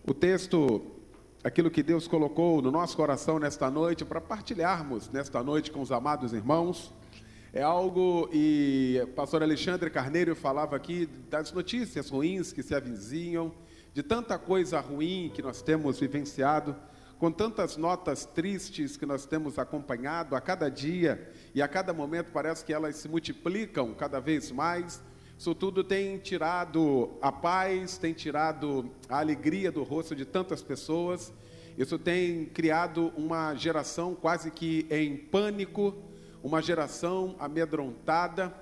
O texto, aquilo que Deus colocou no nosso coração nesta noite, para partilharmos nesta noite com os amados irmãos, é algo, e o pastor Alexandre Carneiro falava aqui das notícias ruins que se avizinham, de tanta coisa ruim que nós temos vivenciado, com tantas notas tristes que nós temos acompanhado a cada dia, e a cada momento parece que elas se multiplicam cada vez mais. Isso tudo tem tirado a paz, tem tirado a alegria do rosto de tantas pessoas. Isso tem criado uma geração quase que em pânico, uma geração amedrontada.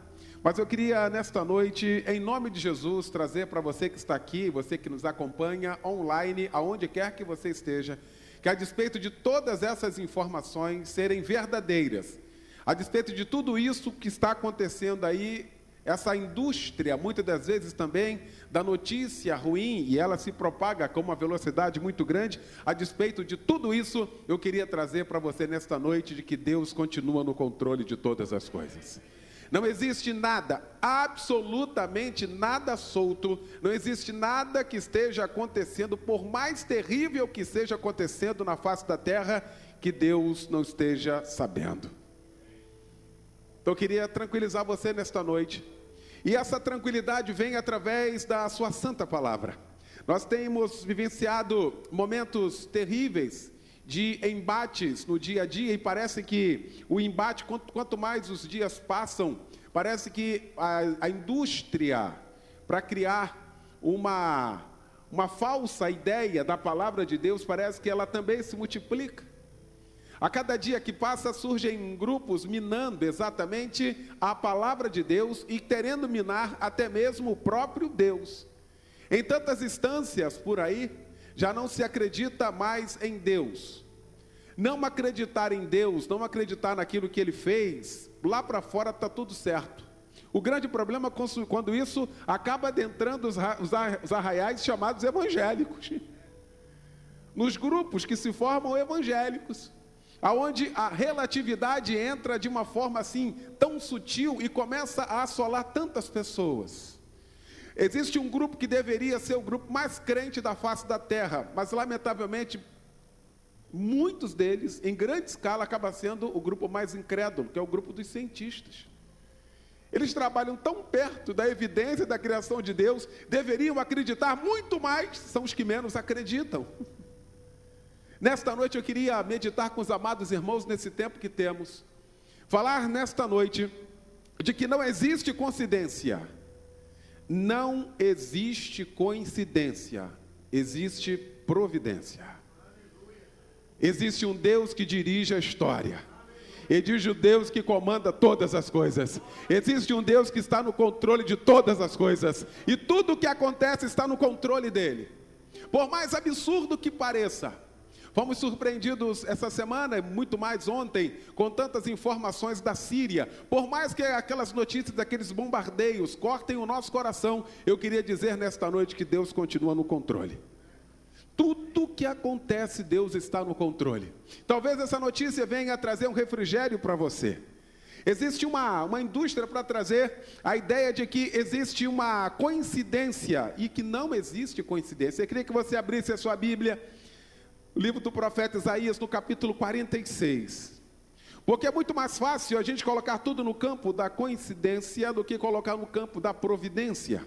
Mas eu queria, nesta noite, em nome de Jesus, trazer para você que está aqui, você que nos acompanha online, aonde quer que você esteja, que a despeito de todas essas informações serem verdadeiras, a despeito de tudo isso que está acontecendo aí, essa indústria, muitas das vezes também, da notícia ruim, e ela se propaga com uma velocidade muito grande, a despeito de tudo isso, eu queria trazer para você nesta noite de que Deus continua no controle de todas as coisas. Não existe nada, absolutamente nada solto, não existe nada que esteja acontecendo, por mais terrível que esteja acontecendo na face da terra, que Deus não esteja sabendo. Então eu queria tranquilizar você nesta noite, e essa tranquilidade vem através da sua santa palavra. Nós temos vivenciado momentos terríveis de embates no dia a dia, e parece que o embate, quanto mais os dias passam, parece que a indústria, para criar uma falsa ideia da palavra de Deus, parece que ela também se multiplica. A cada dia que passa, surgem grupos minando exatamente a palavra de Deus e querendo minar até mesmo o próprio Deus. Em tantas instâncias por aí, já não se acredita mais em Deus. Não acreditar em Deus, não acreditar naquilo que Ele fez, lá para fora está tudo certo. O grande problema é quando isso acaba adentrando os arraiais chamados evangélicos. Nos grupos que se formam evangélicos, aonde a relatividade entra de uma forma assim, tão sutil, e começa a assolar tantas pessoas. Existe um grupo que deveria ser o grupo mais crente da face da terra, mas lamentavelmente, muitos deles, em grande escala, acaba sendo o grupo mais incrédulo, que é o grupo dos cientistas. Eles trabalham tão perto da evidência da criação de Deus, deveriam acreditar muito mais, são os que menos acreditam. Nesta noite eu queria meditar com os amados irmãos nesse tempo que temos, falar nesta noite de que não existe coincidência, não existe coincidência, existe providência. Existe um Deus que dirige a história, existe um Deus que comanda todas as coisas, existe um Deus que está no controle de todas as coisas, e tudo o que acontece está no controle dele. Por mais absurdo que pareça, fomos surpreendidos essa semana, muito mais ontem, com tantas informações da Síria. Por mais que aquelas notícias daqueles bombardeios cortem o nosso coração, eu queria dizer nesta noite que Deus continua no controle. Tudo que acontece, Deus está no controle. Talvez essa notícia venha trazer um refrigério para você. Existe uma indústria para trazer a ideia de que existe uma coincidência, e que não existe coincidência. Eu queria que você abrisse a sua Bíblia, o livro do profeta Isaías, no capítulo 46. Porque é muito mais fácil a gente colocar tudo no campo da coincidência do que colocar no campo da providência.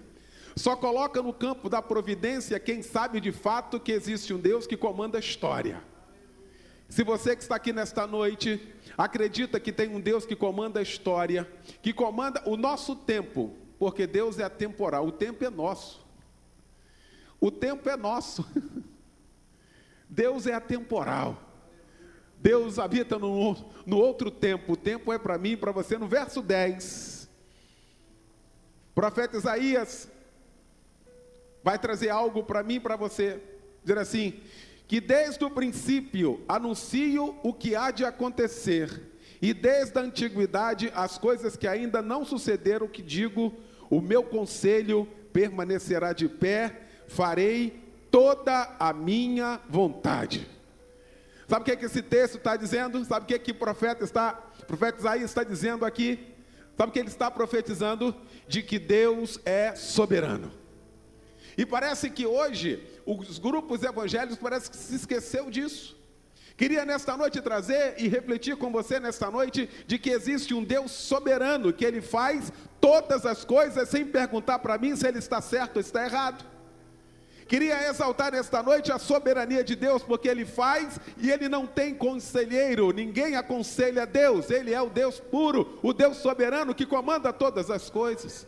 Só coloca no campo da providência quem sabe de fato que existe um Deus que comanda a história. Se você que está aqui nesta noite acredita que tem um Deus que comanda a história, que comanda o nosso tempo, porque Deus é atemporal, o tempo é nosso. O tempo é nosso. Deus é atemporal. Deus habita no outro tempo. O tempo é para mim e para você. No verso 10, o profeta Isaías vai trazer algo para mim e para você, dizer assim: que desde o princípio anuncio o que há de acontecer, e desde a antiguidade as coisas que ainda não sucederam, que digo, o meu conselho permanecerá de pé, farei toda a minha vontade. Sabe o que esse texto está dizendo? Sabe o que o profeta Isaías está dizendo aqui? Sabe o que ele está profetizando? De que Deus é soberano. E parece que hoje os grupos evangélicos parece que se esqueceu disso. Queria nesta noite trazer e refletir com você nesta noite de que existe um Deus soberano, que Ele faz todas as coisas sem perguntar para mim se Ele está certo ou está errado. Queria exaltar nesta noite a soberania de Deus, porque Ele faz e Ele não tem conselheiro, ninguém aconselha Deus, Ele é o Deus puro, o Deus soberano que comanda todas as coisas.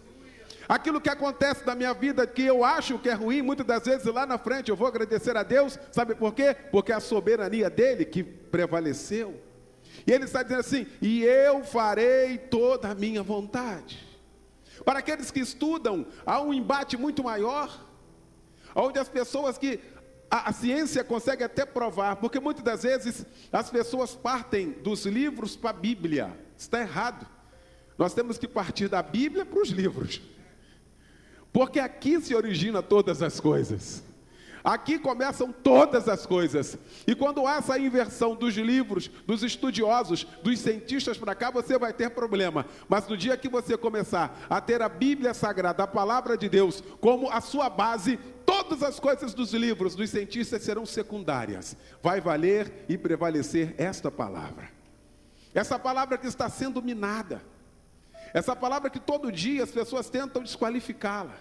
Aquilo que acontece na minha vida, que eu acho que é ruim, muitas das vezes lá na frente eu vou agradecer a Deus, sabe por quê? Porque é a soberania dEle que prevaleceu. E Ele está dizendo assim, e eu farei toda a minha vontade. Para aqueles que estudam, há um embate muito maior, onde as pessoas que a ciência consegue até provar, porque muitas das vezes as pessoas partem dos livros para a Bíblia. Está errado. Nós temos que partir da Bíblia para os livros. Porque aqui se origina todas as coisas. Aqui começam todas as coisas. E quando há essa inversão dos livros, dos estudiosos, dos cientistas para cá, você vai ter problema. Mas no dia que você começar a ter a Bíblia Sagrada, a Palavra de Deus, como a sua base, todas as coisas dos livros, dos cientistas serão secundárias. Vai valer e prevalecer esta palavra. Essa palavra que está sendo minada. Essa palavra que todo dia as pessoas tentam desqualificá-la.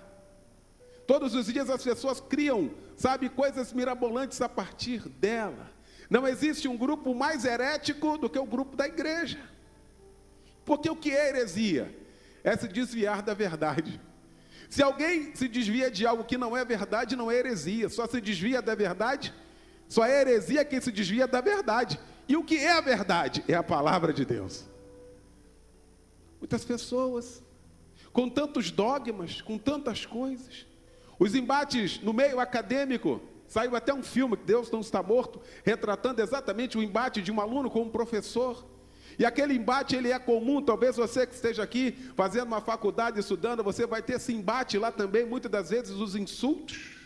Todos os dias as pessoas criam, sabe, coisas mirabolantes a partir dela. Não existe um grupo mais herético do que o grupo da igreja. Porque o que é heresia? É se desviar da verdade. Se alguém se desvia de algo que não é verdade, não é heresia. Só se desvia da verdade, só é heresia quem se desvia da verdade. E o que é a verdade? É a palavra de Deus. Muitas pessoas, com tantos dogmas, com tantas coisas, os embates no meio acadêmico, saiu até um filme, que Deus não está morto, retratando exatamente o embate de um aluno com um professor, e aquele embate ele é comum, talvez você que esteja aqui, fazendo uma faculdade, estudando, você vai ter esse embate lá também, muitas das vezes os insultos,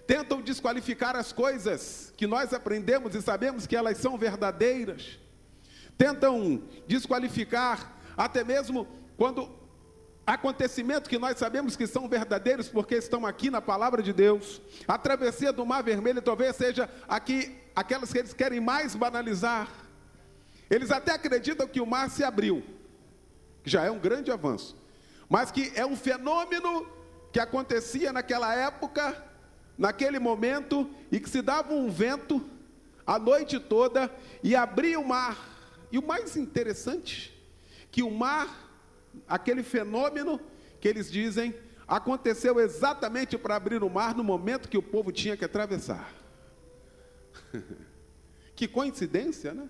tentam desqualificar as coisas que nós aprendemos e sabemos que elas são verdadeiras, tentam desqualificar até mesmo quando acontecimentos que nós sabemos que são verdadeiros porque estão aqui na palavra de Deus. A travessia do Mar Vermelho talvez seja aqui aquelas que eles querem mais banalizar. Eles até acreditam que o mar se abriu, que já é um grande avanço, mas que é um fenômeno que acontecia naquela época, naquele momento, e que se dava um vento a noite toda e abria o mar. E o mais interessante, que o mar, aquele fenômeno que eles dizem, aconteceu exatamente para abrir o mar no momento que o povo tinha que atravessar. Que coincidência, né?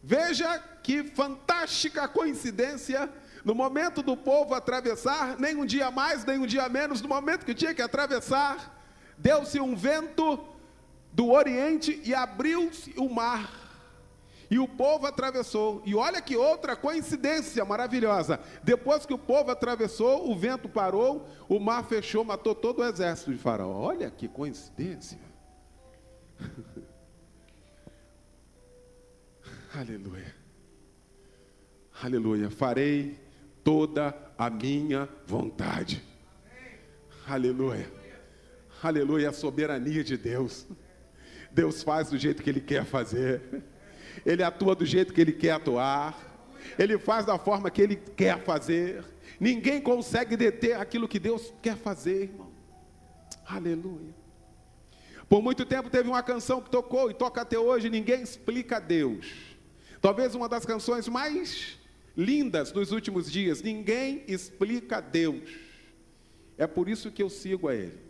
Veja que fantástica coincidência, no momento do povo atravessar, nem um dia mais, nem um dia menos, no momento que tinha que atravessar, deu-se um vento do Oriente e abriu-se o mar. E o povo atravessou. E olha que outra coincidência maravilhosa. Depois que o povo atravessou, o vento parou, o mar fechou, matou todo o exército de Faraó. Olha que coincidência. Aleluia. Aleluia. Farei toda a minha vontade. Aleluia. Aleluia. A soberania de Deus. Deus faz do jeito que Ele quer fazer. Ele atua do jeito que Ele quer atuar. Ele faz da forma que Ele quer fazer. Ninguém consegue deter aquilo que Deus quer fazer, irmão. Aleluia. Por muito tempo teve uma canção que tocou e toca até hoje, Ninguém Explica Deus. Talvez uma das canções mais lindas dos últimos dias. Ninguém explica Deus. É por isso que eu sigo a Ele.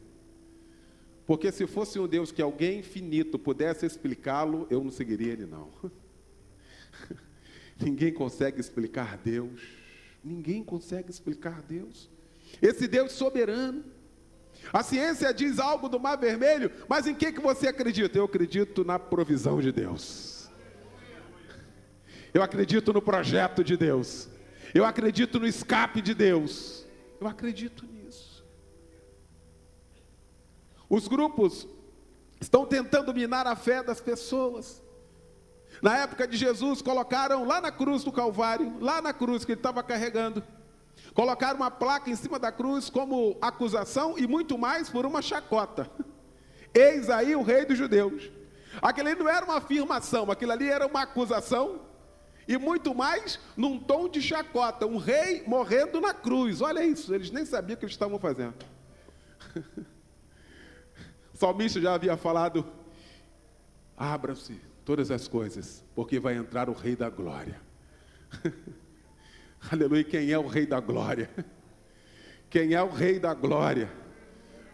Porque se fosse um Deus que alguém finito pudesse explicá-lo, eu não seguiria Ele, não. Ninguém consegue explicar Deus. Ninguém consegue explicar Deus. Esse Deus soberano. A ciência diz algo do Mar Vermelho, mas em que você acredita? Eu acredito na provisão de Deus. Eu acredito no projeto de Deus. Eu acredito no escape de Deus. Eu acredito nisso. Os grupos estão tentando minar a fé das pessoas. Na época de Jesus, colocaram lá na cruz do Calvário, lá na cruz que Ele estava carregando, colocaram uma placa em cima da cruz como acusação e muito mais por uma chacota. Eis aí o rei dos judeus. Aquilo ali não era uma afirmação, aquilo ali era uma acusação e muito mais num tom de chacota. Um rei morrendo na cruz. Olha isso, eles nem sabiam o que eles estavam fazendo. O salmista já havia falado: abram-se todas as coisas, porque vai entrar o Rei da Glória. Aleluia. Quem é o Rei da Glória? Quem é o Rei da Glória?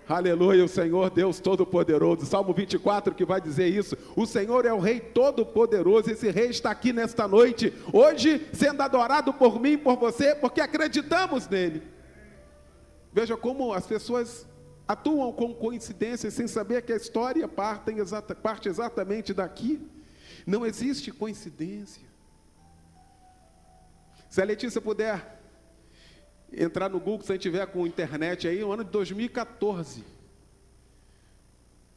Aleluia, o Senhor Deus Todo-Poderoso. Salmo 24 que vai dizer isso. O Senhor é o Rei Todo-Poderoso. Esse Rei está aqui nesta noite, hoje, sendo adorado por mim e por você, porque acreditamos nele. Veja como as pessoas atuam com coincidências, sem saber que a história parte exatamente daqui. Não existe coincidência. Se a Letícia puder entrar no Google, se a gente tiver com internet aí, no ano de 2014,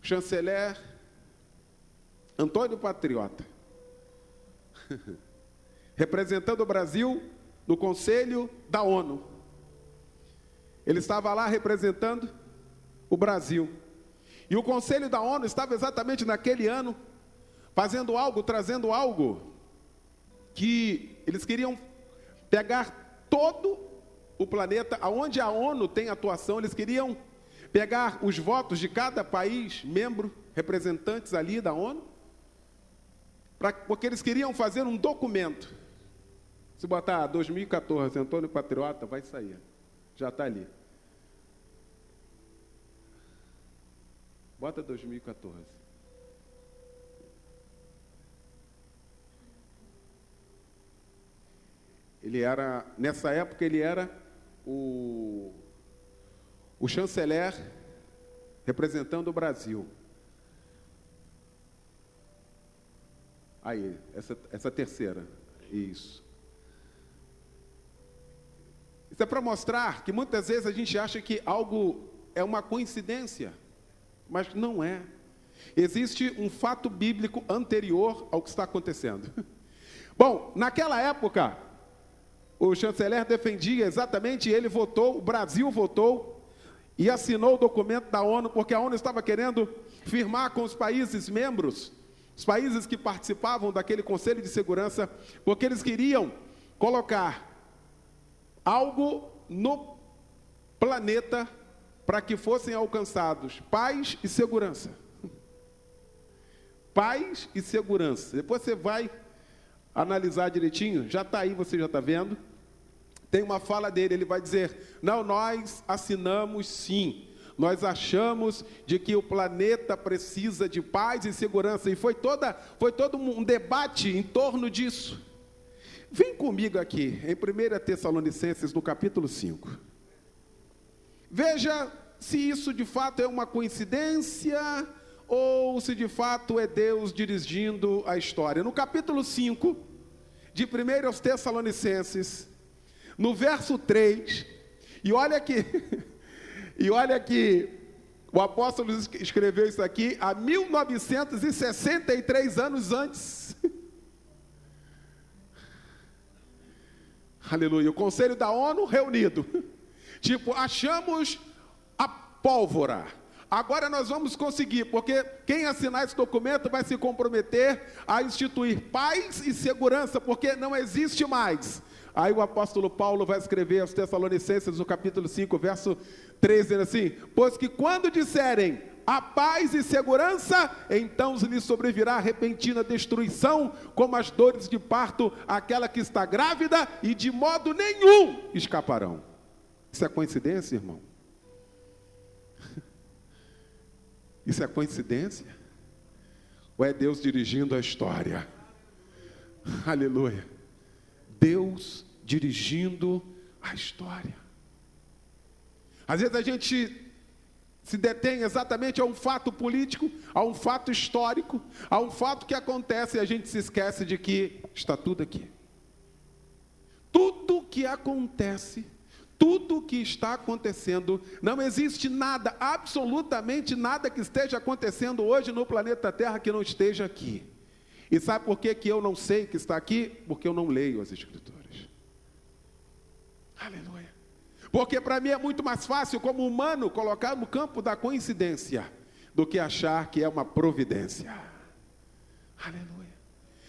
chanceler Antônio Patriota, representando o Brasil no Conselho da ONU. Ele estava lá representando o Brasil. E o Conselho da ONU estava exatamente naquele ano fazendo algo, trazendo algo que eles queriam pegar todo o planeta, aonde a ONU tem atuação. Eles queriam pegar os votos de cada país, membro, representantes ali da ONU, porque eles queriam fazer um documento. Se botar 2014, Antônio Patriota, vai sair. Já está ali. Bota 2014. Ele era, nessa época, ele era o chanceler representando o Brasil. Aí, essa terceira. Isso. Isso é para mostrar que muitas vezes a gente acha que algo é uma coincidência, mas não é. Existe um fato bíblico anterior ao que está acontecendo. Bom, naquela época, o chanceler defendia exatamente, ele votou, o Brasil votou e assinou o documento da ONU, porque a ONU estava querendo firmar com os países membros, os países que participavam daquele Conselho de Segurança, porque eles queriam colocar algo no planeta para que fossem alcançados paz e segurança. Paz e segurança. Depois você vai analisar direitinho, já está aí, você já está vendo. Tem uma fala dele, ele vai dizer: não, nós assinamos sim. Nós achamos de que o planeta precisa de paz e segurança. E foi todo um debate em torno disso. Vem comigo aqui, em 1 Tessalonicenses, no capítulo 5. Veja se isso de fato é uma coincidência ou se de fato é Deus dirigindo a história. No capítulo 5, de 1 Tessalonicenses, no verso 3, e olha que o apóstolo escreveu isso aqui há 1963 anos antes. Aleluia, o Conselho da ONU reunido. Tipo, achamos a pólvora. Agora nós vamos conseguir, porque quem assinar esse documento vai se comprometer a instituir paz e segurança, porque não existe mais. Aí o apóstolo Paulo vai escrever aos Tessalonicenses, no capítulo 5, verso 13, dizendo assim: pois que quando disserem a paz e segurança, então lhes sobrevirá repentina destruição, como as dores de parto, aquela que está grávida, e de modo nenhum escaparão. Isso é coincidência, irmão? Isso é coincidência? Ou é Deus dirigindo a história? Aleluia. Deus dirigindo a história. Às vezes a gente se detém exatamente a um fato político, a um fato histórico, a um fato que acontece e a gente se esquece de que está tudo aqui. Tudo que acontece, tudo que está acontecendo, não existe nada, absolutamente nada que esteja acontecendo hoje no planeta Terra que não esteja aqui. E sabe por que eu não sei que está aqui? Porque eu não leio as Escrituras. Aleluia. Porque para mim é muito mais fácil, como humano, colocar no campo da coincidência, do que achar que é uma providência. Aleluia.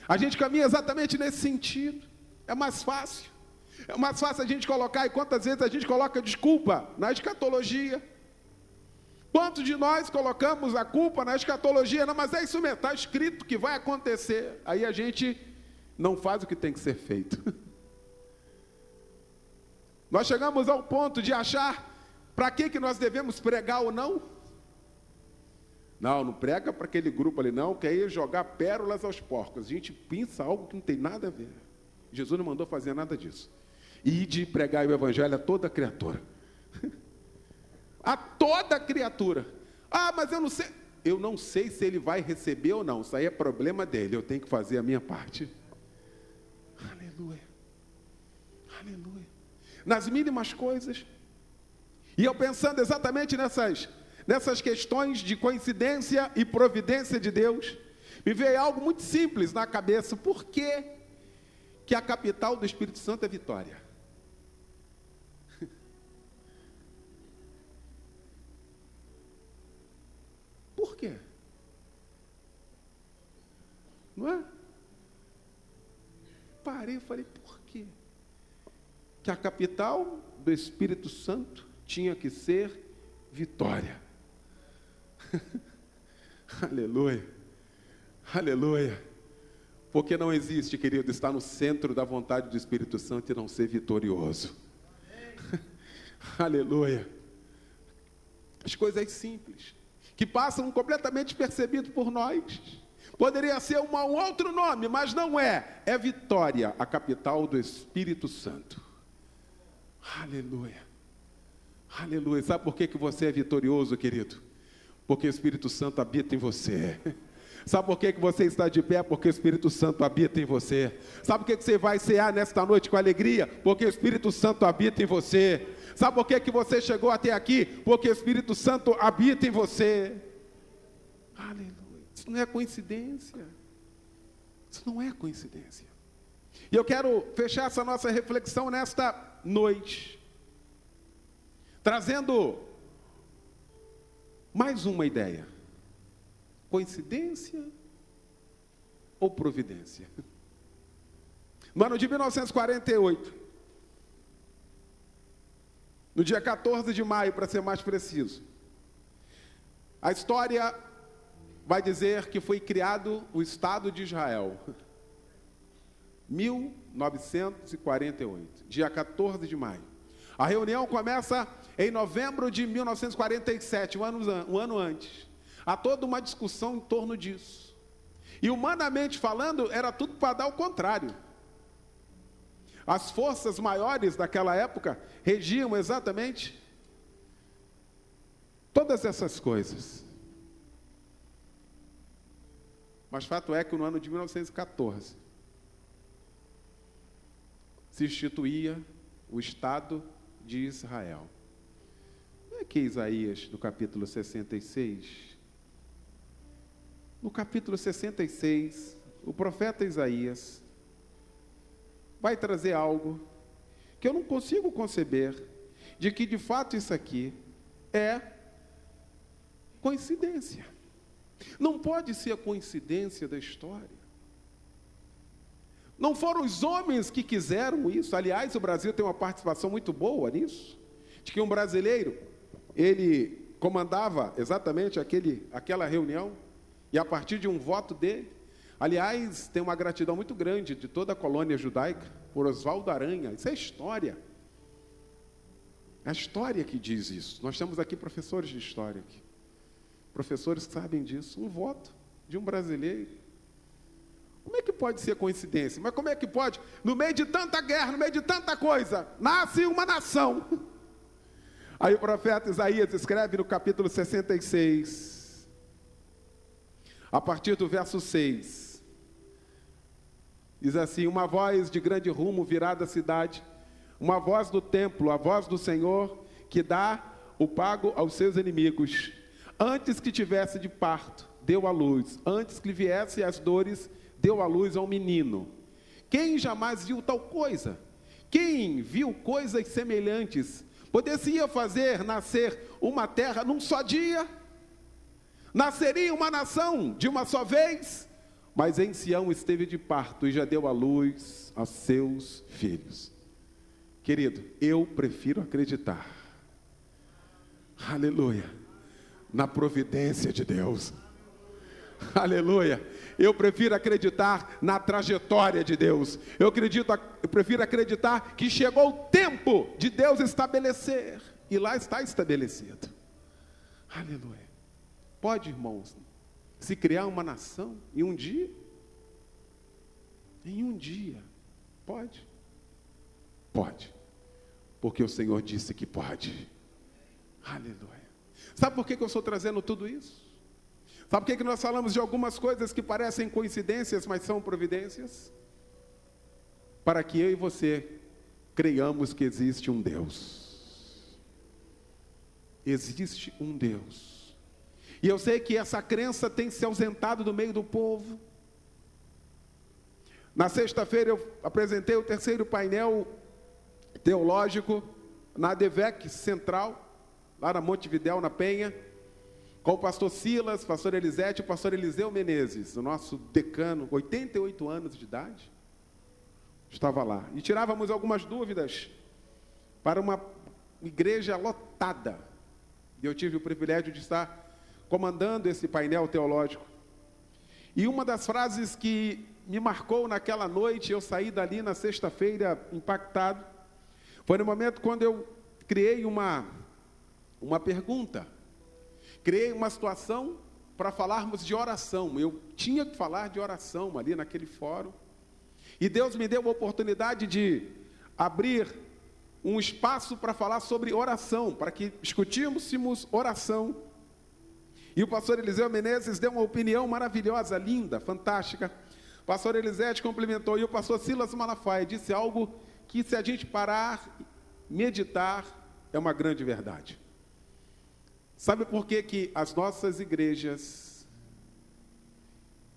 A gente caminha exatamente nesse sentido. É mais fácil. É mais fácil a gente colocar, e quantas vezes a gente coloca desculpa na escatologia. Quantos de nós colocamos a culpa na escatologia? Não, mas é isso mesmo, está escrito que vai acontecer. Aí a gente não faz o que tem que ser feito. Nós chegamos ao ponto de achar para que nós devemos pregar ou não. Não prega para aquele grupo ali não, que aí é jogar pérolas aos porcos. A gente pensa algo que não tem nada a ver. Jesus não mandou fazer nada disso. E de pregar o evangelho a toda criatura. A toda criatura. Ah, mas eu não sei. Eu não sei se ele vai receber ou não. Isso aí é problema dele. Eu tenho que fazer a minha parte. Aleluia. Aleluia. Nas mínimas coisas. E eu pensando exatamente nessas questões de coincidência e providência de Deus, me veio algo muito simples na cabeça. Por que a capital do Espírito Santo é Vitória? Por quê? Não é? Parei e falei, por quê? Que a capital do Espírito Santo tinha que ser Vitória. Aleluia. Aleluia. Porque não existe, querido, estar no centro da vontade do Espírito Santo e não ser vitorioso. Aleluia. As coisas simples, que passam completamente despercebido por nós. Poderia ser um outro nome, mas não é. É Vitória, a capital do Espírito Santo. Aleluia. Aleluia. Sabe por que você é vitorioso, querido? Porque o Espírito Santo habita em você. Sabe por que você está de pé? Porque o Espírito Santo habita em você. Sabe por que você vai cear nesta noite com alegria? Porque o Espírito Santo habita em você. Sabe por que você chegou até aqui? Porque o Espírito Santo habita em você. Aleluia. Isso não é coincidência. Isso não é coincidência. E eu quero fechar essa nossa reflexão nesta noite, trazendo mais uma ideia. Coincidência ou providência? No ano de 1948, no dia 14 de maio, para ser mais preciso, a história vai dizer que foi criado o Estado de Israel. 1948, dia 14 de maio. A reunião começa em novembro de 1947, um ano antes. Há toda uma discussão em torno disso. E humanamente falando, era tudo para dar o contrário. As forças maiores daquela época regiam exatamente todas essas coisas. Mas fato é que no ano de 1914 se instituía o Estado de Israel. Não é que Isaías, no capítulo 66, no capítulo 66, o profeta Isaías vai trazer algo que eu não consigo conceber, de que de fato isso aqui é coincidência. Não pode ser a coincidência da história. Não foram os homens que quiseram isso. Aliás, o Brasil tem uma participação muito boa nisso, de que um brasileiro, ele comandava exatamente aquela reunião, e a partir de um voto dele, aliás, tem uma gratidão muito grande de toda a colônia judaica, por Oswaldo Aranha. Isso é história. É a história que diz isso. Nós temos aqui professores de história, aqui. Professores que sabem disso. Um voto de um brasileiro. Como é que pode ser coincidência? Mas como é que pode? No meio de tanta guerra, no meio de tanta coisa, nasce uma nação. Aí o profeta Isaías escreve no capítulo 66, a partir do verso 6, diz assim: uma voz de grande rumo virá da cidade, uma voz do templo, a voz do Senhor, que dá o pago aos seus inimigos. Antes que tivesse de parto, deu à luz. Antes que lhe viesse as dores, deu à luz a um menino. Quem jamais viu tal coisa? Quem viu coisas semelhantes? Poderia fazer nascer uma terra num só dia, nasceria uma nação de uma só vez, mas em Sião esteve de parto e já deu à luz a seus filhos. Querido, eu prefiro acreditar, aleluia, na providência de Deus, aleluia. Eu prefiro acreditar na trajetória de Deus. Eu prefiro acreditar que chegou o tempo de Deus estabelecer, e lá está estabelecido, aleluia. Pode, irmãos, se criar uma nação em um dia? Em um dia, pode? Pode, porque o Senhor disse que pode, aleluia. Sabe por que eu estou trazendo tudo isso? Sabe por que nós falamos de algumas coisas que parecem coincidências, mas são providências? Para que eu e você creiamos que existe um Deus. Existe um Deus. E eu sei que essa crença tem se ausentado do meio do povo. Na sexta-feira eu apresentei o terceiro painel teológico na ADVEC Central, lá na Montevidéu, na Penha, com o pastor Silas, pastor Elisete e o pastor Eliseu Menezes, o nosso decano, 88 anos de idade, estava lá. E tirávamos algumas dúvidas para uma igreja lotada. E eu tive o privilégio de estar comandando esse painel teológico. E uma das frases que me marcou naquela noite, eu saí dali na sexta-feira impactado, foi no momento quando eu criei uma pergunta. Criei uma situação para falarmos de oração. Eu tinha que falar de oração ali naquele fórum. E Deus me deu a oportunidade de abrir um espaço para falar sobre oração, para que discutíssemos oração. E o pastor Eliseu Menezes deu uma opinião maravilhosa, linda, fantástica. O pastor Elisete complementou e o pastor Silas Malafaia disse algo que, se a gente parar, meditar, é uma grande verdade. Sabe por que as nossas igrejas,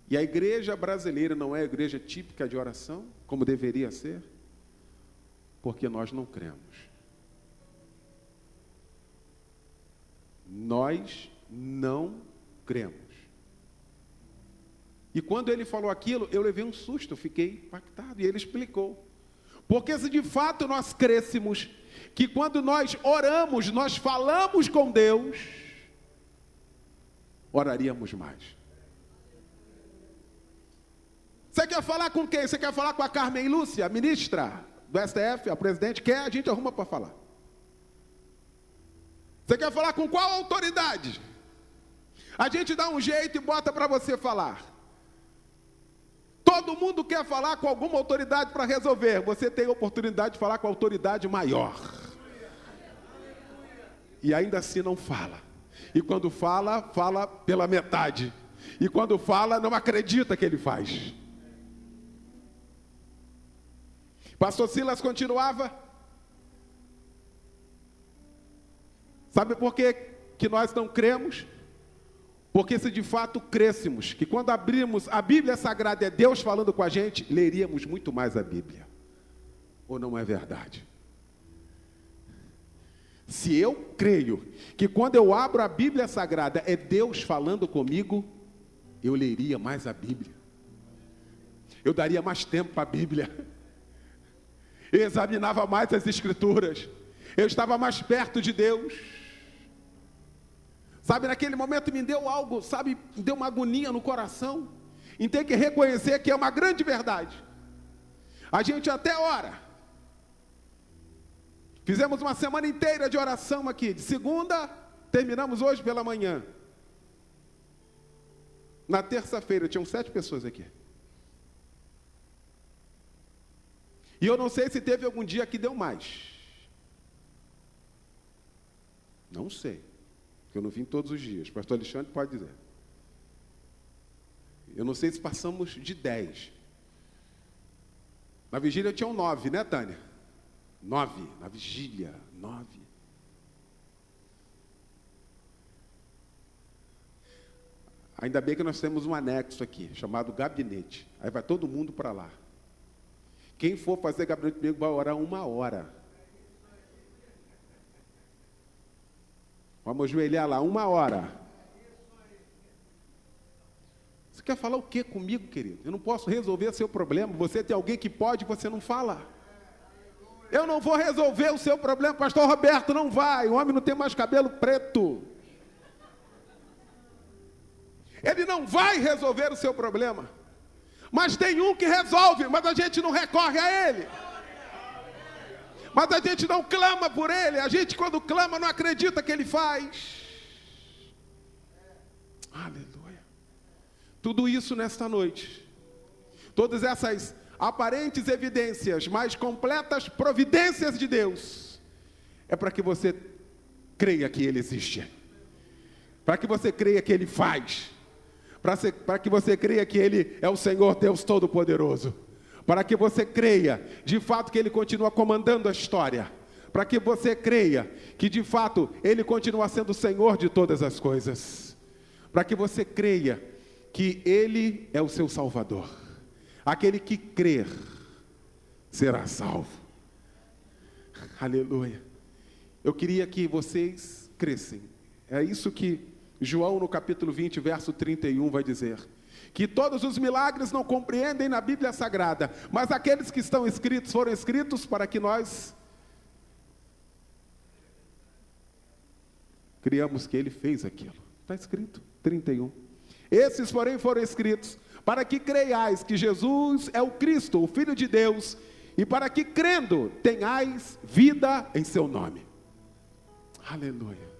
e a igreja brasileira não é a igreja típica de oração, como deveria ser? Porque nós não cremos. Nós não cremos. E quando ele falou aquilo, eu levei um susto, fiquei impactado, e ele explicou. Porque se de fato nós crêssemos que quando nós oramos, nós falamos com Deus, oraríamos mais. Você quer falar com quem? Você quer falar com a Carmen Lúcia, a ministra do STF, a presidente? Quer? A gente arruma para falar. Você quer falar com qual autoridade? A gente dá um jeito e bota para você falar. Todo mundo quer falar com alguma autoridade para resolver. Você tem a oportunidade de falar com a autoridade maior. E ainda assim não fala. E quando fala, fala pela metade. E quando fala, não acredita que ele faz. Pastor Silas continuava. Sabe por que nós não cremos? Porque se de fato crêssemos, que quando abrimos a Bíblia Sagrada é Deus falando com a gente, leríamos muito mais a Bíblia. Ou não é verdade? Se eu creio que quando eu abro a Bíblia Sagrada é Deus falando comigo, eu leria mais a Bíblia. Eu daria mais tempo para a Bíblia. Eu examinava mais as Escrituras. Eu estava mais perto de Deus. Sabe, naquele momento me deu algo, sabe, me deu uma agonia no coração, em ter que reconhecer que é uma grande verdade. A gente até ora. Fizemos uma semana inteira de oração aqui, de segunda, terminamos hoje pela manhã. Na terça-feira, tinham 7 pessoas aqui. E eu não sei se teve algum dia que deu mais. Não sei. Porque eu não vim todos os dias. Pastor Alexandre pode dizer. Eu não sei se passamos de 10. Na vigília tinham 9, né, Tânia? 9. Na vigília, 9. Ainda bem que nós temos um anexo aqui, chamado gabinete. Aí vai todo mundo para lá. Quem for fazer gabinete comigo vai orar 1 hora. Vamos ajoelhar lá 1 hora. Você quer falar o que comigo, querido? Eu não posso resolver seu problema. Você tem alguém que pode, você não fala. Eu não vou resolver o seu problema, pastor Roberto, não vai. O homem não tem mais cabelo preto. Ele não vai resolver o seu problema. Mas tem um que resolve, mas a gente não recorre a ele. Mas a gente não clama por ele. A gente, quando clama, não acredita que ele faz. Aleluia. Tudo isso nesta noite. Todas essas aparentes evidências, mas completas providências de Deus, é para que você creia que ele existe. Para que você creia que ele faz. Para que você creia que ele é o Senhor Deus Todo-Poderoso. Para que você creia, de fato, que ele continua comandando a história. Para que você creia que, de fato, ele continua sendo o Senhor de todas as coisas. Para que você creia que ele é o seu Salvador. Aquele que crer será salvo. Aleluia. Eu queria que vocês crescem. É isso que João, no capítulo 20, verso 31, vai dizer. Que todos os milagres não compreendem na Bíblia Sagrada, mas aqueles que estão escritos, foram escritos para que nós criamos que ele fez aquilo. Está escrito, 31. Esses, porém, foram escritos para que creiais que Jesus é o Cristo, o Filho de Deus, e para que, crendo, tenhais vida em seu nome. Aleluia.